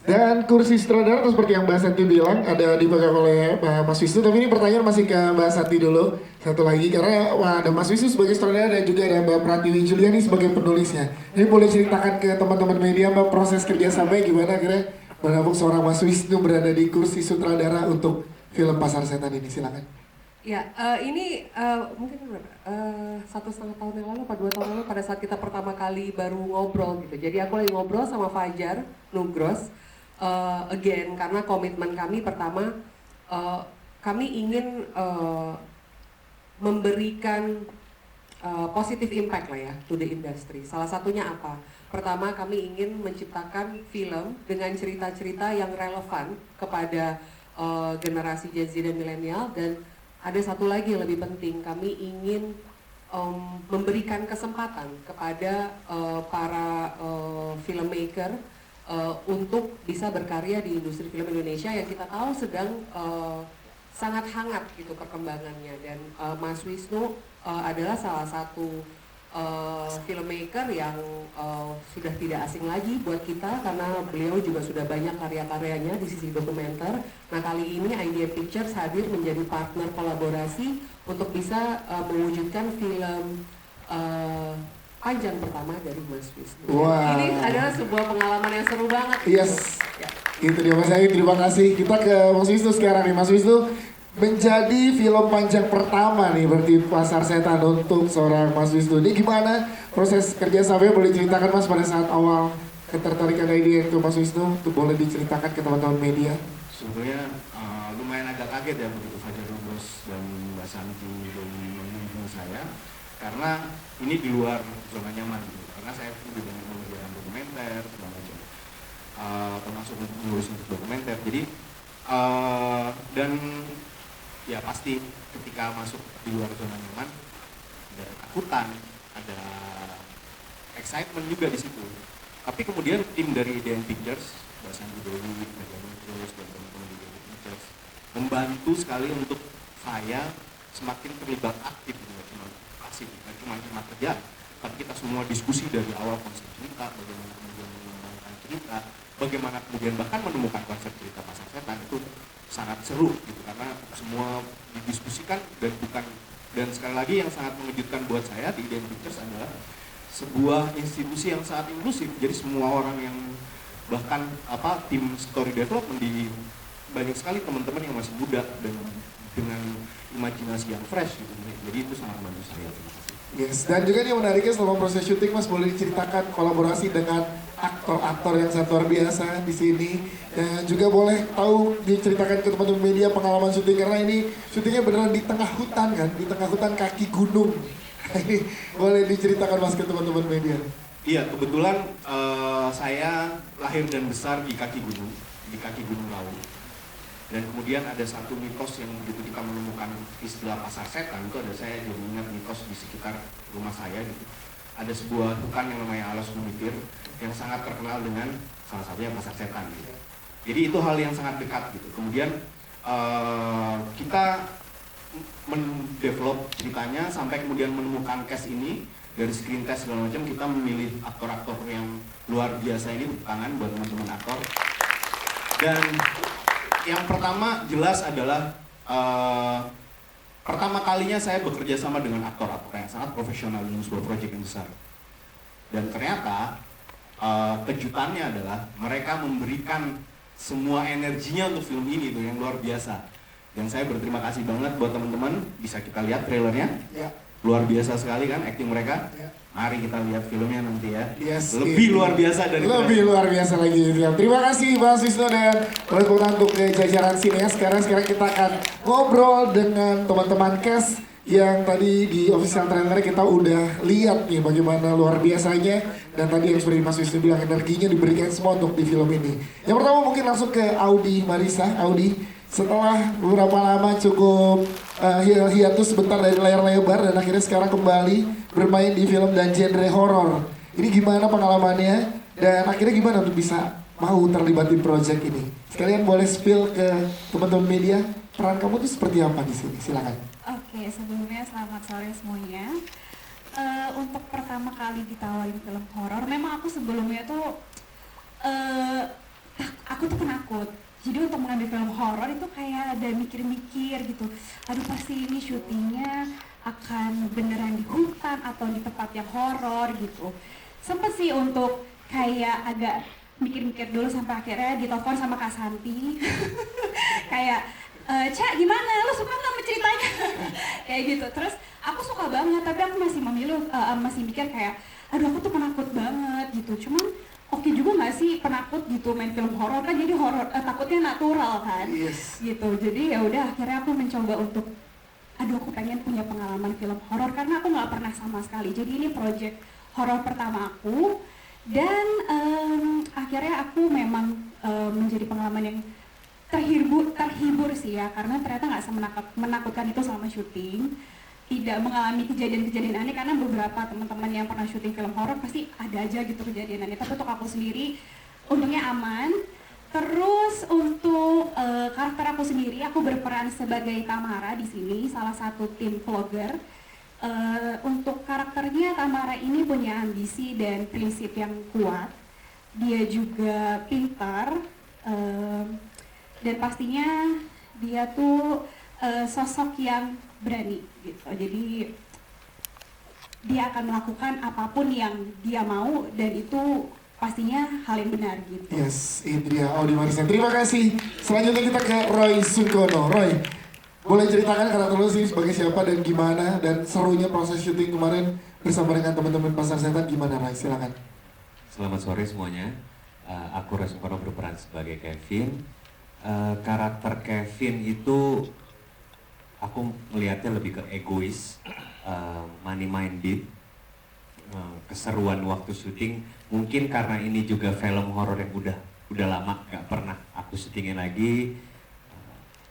Dan kursi sutradara seperti yang Mbak Santi bilang ada dipegang oleh Mas Wisnu, tapi ini pertanyaan masih ke Mbak Santi dulu. Satu lagi karena ada Mas Wisnu sebagai sutradara dan juga ada Mbak Pratiwi Juliani sebagai penulisnya. Ini boleh ceritakan ke teman-teman media Mbak proses kerjasamanya gimana akhirnya menampung seorang Mas Wisnu berada di kursi sutradara untuk film Pasar Setan ini, silakan. Ya, ini mungkin satu setengah tahun yang lalu, atau 2 tahun lalu pada saat kita pertama kali baru ngobrol gitu. Jadi aku lagi ngobrol sama Fajar Nugros, again karena komitmen kami pertama, kami ingin memberikan positive impact lah ya to the industry. Salah satunya apa? Pertama kami ingin menciptakan film dengan cerita-cerita yang relevan kepada generasi Gen Z dan milenial, dan ada satu lagi yang lebih penting, kami ingin memberikan kesempatan kepada para filmmaker untuk bisa berkarya di industri film Indonesia yang kita tahu sedang sangat hangat gitu perkembangannya. Dan Mas Wisnu adalah salah satu filmmaker yang sudah tidak asing lagi buat kita karena beliau juga sudah banyak karya-karyanya di sisi dokumenter. Nah kali ini Idea Pictures hadir menjadi partner kolaborasi untuk bisa mewujudkan film panjang pertama dari Mas Wisnu. Wow. Ini adalah sebuah pengalaman yang seru banget. Yes, Ya. itu dia Mas Ayu, terima kasih. Kita ke Mas Wisnu sekarang nih. Mas Wisnu menjadi film panjang pertama nih berarti Pasar Setan untuk seorang Mas Wisnu. Ini gimana proses kerjasamanya, boleh ceritakan Mas pada saat awal ketertarikan ide itu Mas Wisnu, itu boleh diceritakan ke teman-teman media. Sebenarnya lumayan agak kaget ya begitu Fajar Nugros dan Mbak Santi menghubungi saya, karena ini di luar zona nyaman gitu. Karena saya lebih banyak mengerjakan dokumenter segala macam, termasuk ngurus untuk dokumenter. Jadi dan ya pasti ketika masuk di luar zona nyaman ada ketakutan, ada excitement juga di situ. Tapi kemudian tim dari Idea Pictures, Mbak Santi Dewi, terus dan teman-teman di Idea Pictures membantu sekali untuk saya semakin terlibat aktif, tidak cuma pasif, tidak cuma kerja, tapi kita semua diskusi dari awal konsep cerita, bagaimana kemudian mengembangkan cerita, bagaimana kemudian bahkan menemukan konsep cerita Pasar Setan itu sangat seru gitu, karena semua didiskusikan dan sekali lagi yang sangat mengejutkan buat saya di Idea Pictures adalah sebuah institusi yang sangat inklusif. Jadi semua orang yang bahkan tim story development di banyak sekali teman-teman yang masih muda dan dengan imajinasi yang fresh gitu. Jadi itu sangat membantu saya. Terima kasih. Yes, dan juga yang menariknya selama proses syuting Mas boleh diceritakan kolaborasi dengan aktor-aktor yang sangat luar biasa di sini. Dan juga boleh tahu diceritakan ke teman-teman media pengalaman syuting, karena ini syutingnya beneran di tengah hutan kan, di tengah hutan kaki gunung. Ini boleh diceritakan Mas ke teman-teman media. Iya, kebetulan saya lahir dan besar di kaki gunung Lawu. Dan kemudian ada satu mitos yang begitu kita menemukan istilah Pasar Setan, itu ada saya jadi ingat mitos di sekitar rumah saya gitu. Ada sebuah hutan yang namanya Alas Bumitir yang sangat terkenal dengan salah satunya Pasar Setan gitu. Jadi itu hal yang sangat dekat gitu. Kemudian kita mendevelop ceritanya sampai kemudian menemukan cast ini, dari screen test segala macam kita memilih aktor-aktor yang luar biasa ini, tepuk tangan buat teman-teman aktor. Dan yang pertama jelas adalah pertama kalinya saya bekerja sama dengan aktor-aktor yang sangat profesional dalam sebuah proyek yang besar. Dan ternyata kejutannya adalah mereka memberikan semua energinya untuk film ini tuh yang luar biasa. Dan saya berterima kasih banget buat teman-teman, bisa kita lihat trailernya. Ya. Luar biasa sekali kan acting mereka. Ya. Mari kita lihat filmnya nanti ya. Yes, Lebih luar biasa dari lebih luar biasa lagi. Terima kasih Mas Wisnu dan teman-teman untuk jajaran sineas. Sekarang kita akan ngobrol dengan teman-teman cast yang tadi di official trailer kita udah lihat nih bagaimana luar biasanya, dan tadi yang seperti Mas Wisnu bilang energinya diberikan semua untuk di film ini. Yang pertama mungkin langsung ke Audi Marisa. Audi, setelah beberapa lama cukup hiatus sebentar dari layar lebar dan akhirnya sekarang kembali bermain di film dan genre horor. Ini gimana pengalamannya dan akhirnya gimana untuk bisa mau terlibat di project ini? Sekalian boleh spill ke teman-teman media, peran kamu tuh seperti apa di sini? Silakan. Oke, sebelumnya selamat sore semuanya. Untuk pertama kali ditawarin film horor, memang aku sebelumnya tuh Jadi untuk mengambil film horor itu kayak ada mikir-mikir gitu. Aduh pasti ini syutingnya akan beneran di hutan atau di tempat yang horor gitu. Sempet sih untuk kayak agak mikir-mikir dulu sampai akhirnya ditelepon sama Kak Santi. Kayak, Cak gimana? Lu suka nggak sama ceritanya? Kayak gitu. Terus aku suka banget, tapi aku masih masih mikir kayak, aduh aku tuh penakut banget gitu. Cuman oke juga nggak sih penakut gitu main film horor kan, jadi horor takutnya natural kan, Yes. gitu. Jadi ya udah akhirnya aku mencoba untuk, aduh aku pengen punya pengalaman film horor karena aku nggak pernah sama sekali. Jadi ini project horor pertama aku dan akhirnya aku memang menjadi pengalaman yang terhibur sih ya, karena ternyata nggak menakutkan itu selama syuting. Tidak mengalami kejadian-kejadian aneh karena beberapa teman-teman yang pernah syuting film horor pasti ada aja gitu kejadian aneh. Tapi untuk aku sendiri untungnya aman. Terus untuk karakter aku sendiri, aku berperan sebagai Tamara di sini, salah satu tim vlogger. Untuk karakternya, Tamara ini punya ambisi dan prinsip yang kuat. Dia juga pintar dan pastinya dia tuh sosok yang berani gitu. Jadi dia akan melakukan apapun yang dia mau dan itu pastinya hal yang benar gitu. Yes, ini dia Audi Marisan. Terima kasih. Selanjutnya kita ke Roy Sungkono. Roy, boleh ceritakan karakter lu sih sebagai siapa dan gimana, dan serunya proses syuting kemarin bersama dengan teman-teman Pasar Setan gimana, Roy? Silakan. Selamat sore semuanya. Aku Roy Sungkono berperan sebagai Kevin. Karakter Kevin itu aku melihatnya lebih ke egois, money minded, keseruan waktu syuting. Mungkin karena ini juga film horor yang udah lama gak pernah aku syutingin lagi.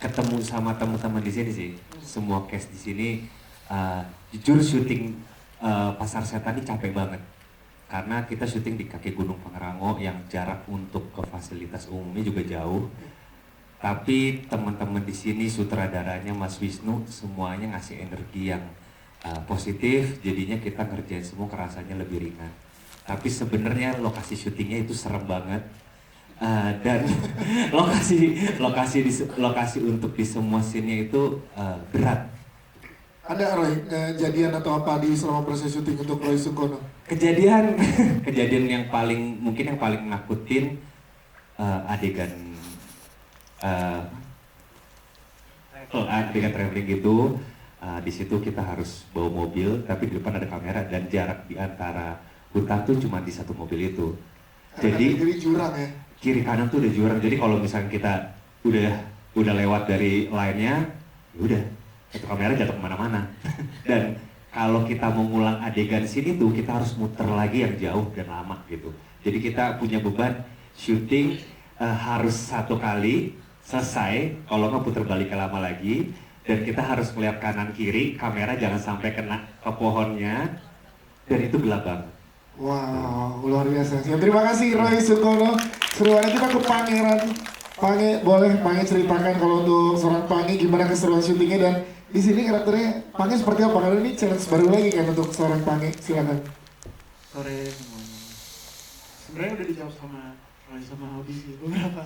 Ketemu sama teman-teman di sini sih, semua cast di sini. Jujur syuting Pasar Setan ini capek banget. Karena kita syuting di kaki Gunung Pangrango yang jarak untuk ke fasilitas umumnya juga jauh. Tapi teman-teman di sini, sutradaranya Mas Wisnu, semuanya ngasih energi yang positif, jadinya kita ngerjain semua kerasanya lebih ringan. Tapi sebenarnya lokasi syutingnya itu serem banget, dan lokasi untuk di semua scene-nya itu berat. Ada Roy, kejadian atau apa di selama proses syuting untuk Roy Sungkono? Kejadian yang paling menakutin adegan traveling gitu. Di situ kita harus bawa mobil, tapi di depan ada kamera dan jarak di antara hutan tuh cuma di satu mobil itu. Jadi jurang ya. Kiri kanan tuh udah jurang. Jadi kalau misalnya kita udah lewat dari line-nya, ya udah itu kamera jatuh kemana-mana. Dan kalau kita mau ngulang adegan sini tuh kita harus muter lagi yang jauh dan lama gitu. Jadi kita punya beban syuting harus satu kali selesai, kalau nggak puter balik lama lagi, dan kita harus melihat kanan kiri, kamera jangan sampai kena ke pohonnya, dan itu gelap banget. Wow, luar biasa. Ya, terima kasih Roy Sungkono. Seruannya kita ke Pangeran. Boleh Pange ceritakan kalau untuk seorang Pange gimana keseruan syutingnya, dan di sini karakternya Pange seperti apa? Karena ini challenge baru lagi kan untuk seorang Pange. Silakan. Sore semuanya. Sebenarnya udah dijawab sama Roy sama Audi sih beberapa.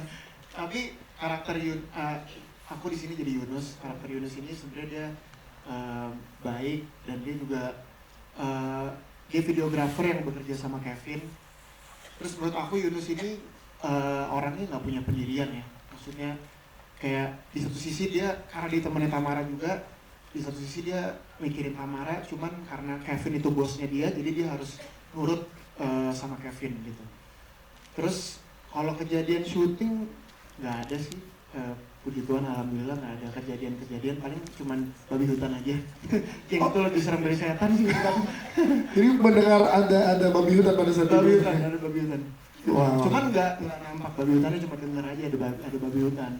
Tapi karakter aku di sini jadi Yunus. Karakter Yunus ini sebenarnya dia baik dan dia juga dia videografer yang bekerja sama Kevin. Terus menurut aku Yunus ini orangnya nggak punya pendirian ya. Maksudnya kayak di satu sisi dia karena ditemenin Tamara juga, di satu sisi dia mikirin Tamara, cuman karena Kevin itu bosnya dia, jadi dia harus nurut sama Kevin gitu. Terus kalau kejadian syuting nggak ada sih, puji Tuhan alhamdulillah nggak ada kejadian-kejadian, paling cuman babi hutan aja. Yang itu lebih serem dari setan sih kan. Jadi mendengar ada babi hutan pada saat Babi itu. hutan, ada babi hutan. Wow. Cuman nggak nampak babi hutannya, cuma dengar aja ada babi hutan.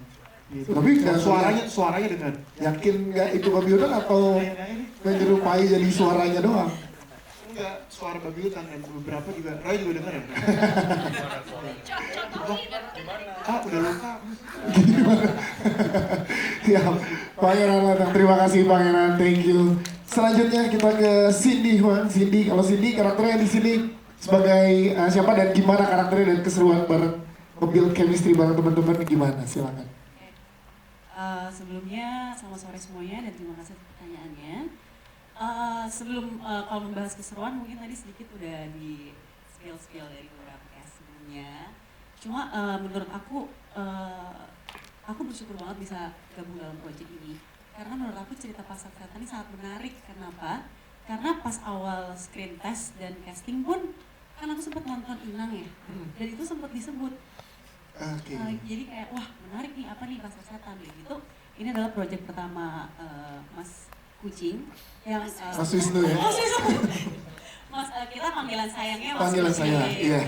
Gitu. Tapi nggak suaranya dengar. Yakin nggak itu babi hutan atau menyerupai jadi suaranya doang? Enggak, suara babi hutan, dan beberapa juga Roy juga dengar ya. Udah luka. Ya, Pangeran Latang, terima kasih Pangeran, thank you. Selanjutnya kita ke Cindy Huang. Kalau Cindy karakternya di sini sebagai siapa dan gimana karakternya dan keseruan bareng nge-build chemistry bareng teman-teman gimana? Silakan. Sebelumnya selamat sore semuanya dan terima kasih atas pertanyaannya. Kalau membahas keseruan mungkin tadi sedikit udah di spill dari beberapa cast sebelumnya. Cuma menurut aku bersyukur banget bisa gabung dalam proyek ini karena menurut aku cerita Pasar Setan ini sangat menarik. Kenapa? Karena pas awal screen test dan casting pun kan aku sempat nonton Inang ya, dan itu sempat disebut. Jadi kayak wah menarik nih, apa nih Pasar Setan gitu. Ini adalah proyek pertama Mas Kucing yang Mas Wisnu ya? Mas Wisnu. Mas kita panggilan sayangnya Mas Panggilan Kucing. sayang, iya.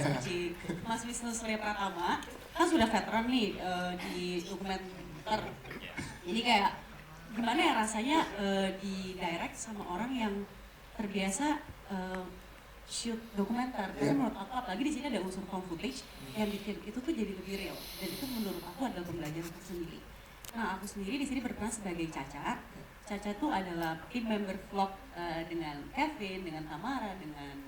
Mas Wisnu Surya Pratama kan sudah veteran nih di dokumenter. Jadi kayak gimana ya rasanya di direct sama orang yang terbiasa shoot dokumenter. Karena menurut aku apalagi di sini ada unsur found footage yang bikin itu tuh jadi lebih real. Dan itu menurut aku adalah pembelajaran tersendiri. Nah aku sendiri di sini berperan sebagai Caca. Caca tuh adalah tim member vlog dengan Kevin, dengan Tamara, dengan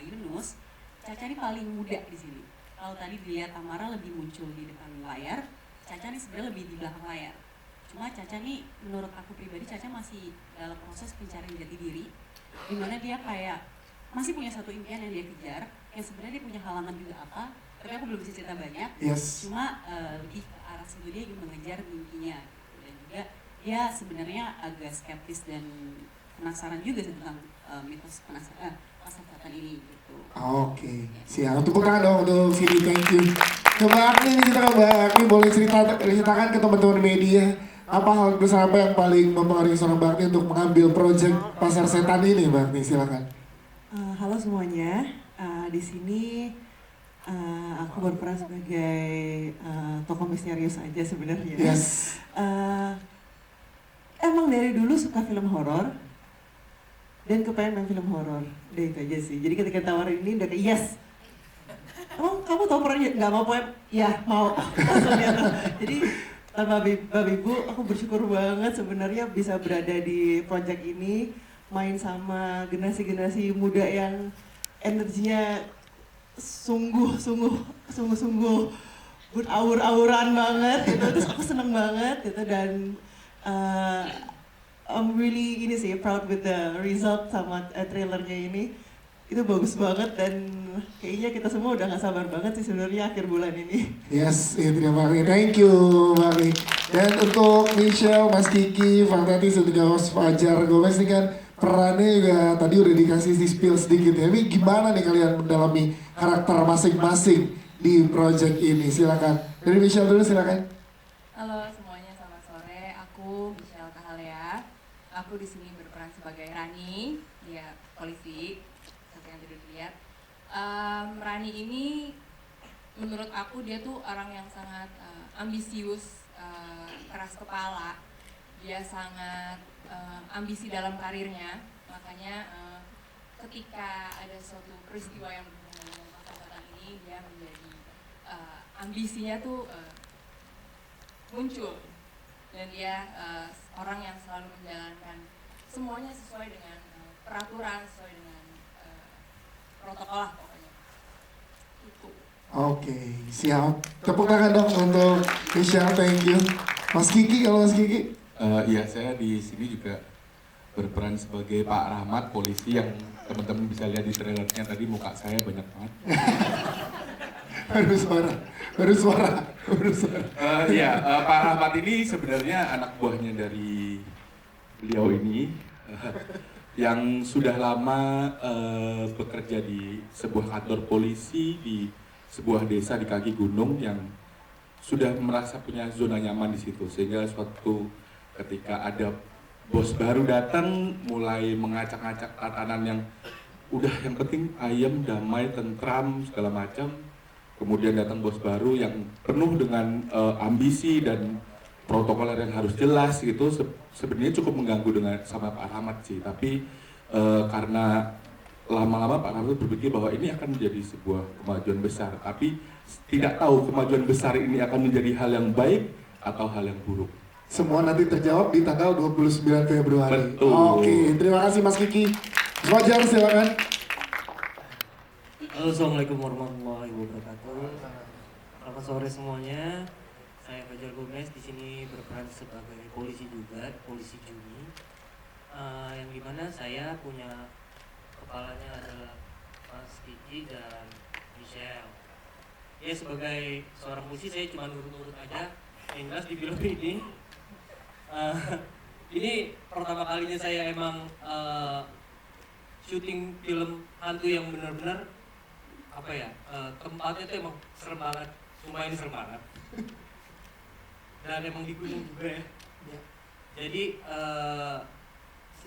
Yunus. Caca ini paling muda di sini. Kalau tadi dilihat Tamara lebih muncul di depan layar, Caca ini sebenarnya lebih di belakang layar. Cuma Caca nih menurut aku pribadi Caca masih dalam proses pencarian jati diri, dimana dia kayak masih punya satu impian yang dia kejar, yang sebenarnya dia punya halangan juga apa, tapi aku belum bisa cerita banyak. Yes. Cuma lebih ke arah situ dia ingin mengejar mimpinya, dan juga dia sebenarnya agak skeptis dan penasaran juga tentang mitos Pasar Setan ini gitu. Oke, siap. Tepuk tangan dong untuk Vini, thank you. Ke Mbak Agni nih, kita ke Mbak Agni, boleh ceritakan ke teman-teman media apa hal besar apa yang paling mempengaruhi seorang Mbak Agni untuk mengambil proyek Pasar Setan ini, Mbak Agni, silakan. Halo semuanya, di sini aku berperan sebagai tokoh misterius aja sebenarnya. Yes. Emang dari dulu suka film horor dan kepengen main film horor, udah itu aja sih. Jadi ketika tawarin ini udah kayak yes. Emang kamu tahu perannya? Nggak mau poem? Ya mau. Langsung gitu. Jadi Bapak Ibu, aku bersyukur banget sebenarnya bisa berada di project ini, main sama generasi-generasi muda yang energinya sungguh beraur-auran banget gitu. Terus aku seneng banget gitu dan I'm really ini sih proud with the result sama trailernya ini. Itu bagus banget dan kayaknya kita semua udah gak sabar banget sih sebenarnya akhir bulan ini. Yes, terima kasih. Thank you, Mbak Agni. Dan untuk Michelle, Mas Kiki, Fantati, dan juga host Fajar Gomez ini kan perannya juga tadi udah dikasih di spill sedikit ya. Ini gimana nih kalian mendalami karakter masing-masing di project ini? Silakan. Dari Michelle dulu, silakan. Halo semuanya, selamat sore. Aku Michelle Kahalea. Aku di sini berperan sebagai Rani, dia polisi. Seperti yang tadi dilihat. Rani ini menurut aku dia tuh orang yang sangat ambisius, keras kepala. Dia sangat ambisi dalam karirnya. Makanya ketika ada suatu peristiwa yang berhubungan dengan Pasar Setan ini, dia menjadi ambisinya tuh muncul, dan dia orang yang selalu menjalankan semuanya sesuai dengan peraturan, sesuai dengan protokol lah pokoknya. Itu. Oke, siap. Tepuk tangan dong untuk Michelle, thank you. Mas Kiki, kalau Mas Kiki? Iya, saya di sini juga berperan sebagai Pak Rahmat, polisi yang teman-teman bisa lihat di trailernya tadi muka saya banyak banget. baru suara. Iya, Pak Rahmat ini sebenarnya anak buahnya dari beliau ini yang sudah lama bekerja di sebuah kantor polisi di sebuah desa di kaki gunung yang sudah merasa punya zona nyaman di situ, sehingga suatu ketika ada bos baru datang mulai mengacak-acak tatanan yang udah yang penting ayam, damai, tentram segala macam. Kemudian datang bos baru yang penuh dengan ambisi dan protokoler yang harus jelas gitu. Sebenarnya cukup mengganggu dengan sama Pak Rahmat sih, tapi karena lama-lama Pak Rahmat berpikir bahwa ini akan menjadi sebuah kemajuan besar, tapi tidak tahu kemajuan besar ini akan menjadi hal yang baik atau hal yang buruk. Semua nanti terjawab di tanggal 29 Februari. Betul. Oke, terima kasih Mas Kiki. Fajar, silakan. Halo, assalamualaikum warahmatullahi wabarakatuh. Selamat sore semuanya. Saya Fajar Gomez di sini berperan sebagai polisi juga, polisi Juni. Yang dimana saya punya kepalanya adalah Mas Kiki dan Michelle. Ya sebagai seorang musisi saya cuma nurut-nurut aja. Yang jelas di film ini, ini pertama kalinya saya emang syuting film hantu yang benar-benar apa ya, tempatnya tuh emang serem banget. Cuma ini serem banget. Dan emang di gunung juga ya. Jadi saya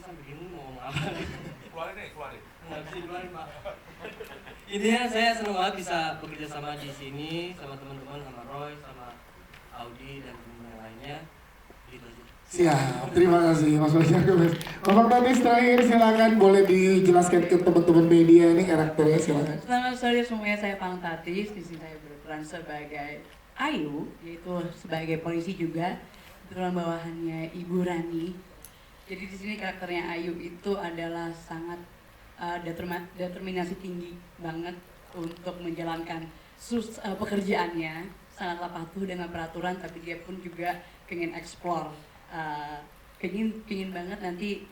sampai bingung mau ngomong apa. Keluarin. Nggak bisa dikeluarin, Pak. Intinya saya senang banget bisa bekerja sama di sini sama teman-teman, sama Roy, sama Audi dan teman-teman yang lainnya. Gitu aja. Siap, terima kasih Mas Fajar Gomez. Bapak Tatis terakhir silakan boleh dijelaskan ke teman-teman media ini karakternya silakan. Selamat sore semuanya, saya Pang Tatis. Di sini saya berperan sebagai Ayu, yaitu sebagai polisi juga. Kebetulan bawahannya Ibu Rani. Jadi di sini karakternya Ayu itu adalah sangat determinasi tinggi banget untuk menjalankan pekerjaannya. Sangatlah patuh dengan peraturan, tapi dia pun juga pengen explore. Pengen banget nanti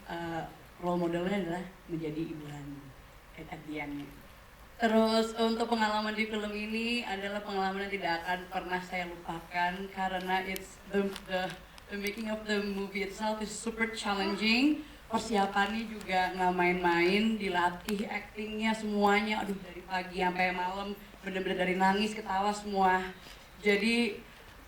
role modelnya adalah menjadi Ibu Rani at the end-nya. Terus untuk pengalaman di film ini adalah pengalaman yang tidak akan pernah saya lupakan karena it's the making of the movie itself is super challenging. Persiapannya juga nggak main-main, dilatih actingnya semuanya, aduh dari pagi sampai malam, bener-bener dari nangis ketawa semua. Jadi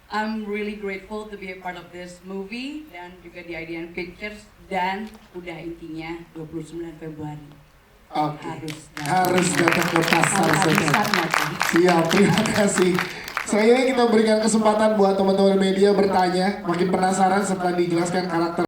I'm really grateful to be a part of this movie dan juga di IDN Pictures, dan udah intinya 29 Februari. Oke. Harus datang ke pasar saja. Siap, terima kasih. Saya kita berikan kesempatan buat teman-teman media bertanya, makin penasaran setelah dijelaskan karakter